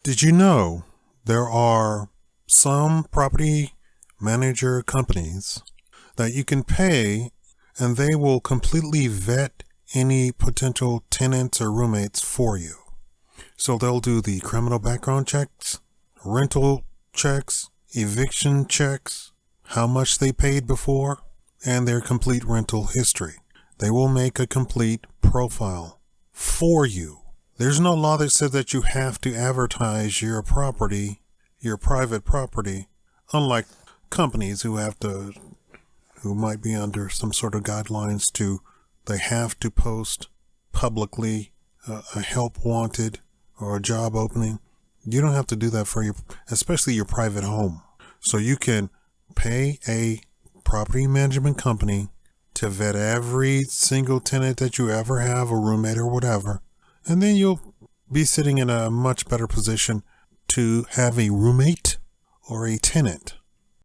Did you know there are some property manager companies that you can pay and they will completely vet any potential tenants or roommates for you? So they'll do the criminal background checks, rental checks, eviction checks, how much they paid before, and their complete rental history. They will make a complete profile for you. There's no law that says that you have to advertise your property, your private property, unlike companies who might be under some sort of guidelines they have to post publicly a help wanted or a job opening. You don't have to do that for especially your private home. So you can pay a property management company to vet every single tenant that you ever have, a roommate or whatever, and then you'll be sitting in a much better position to have a roommate or a tenant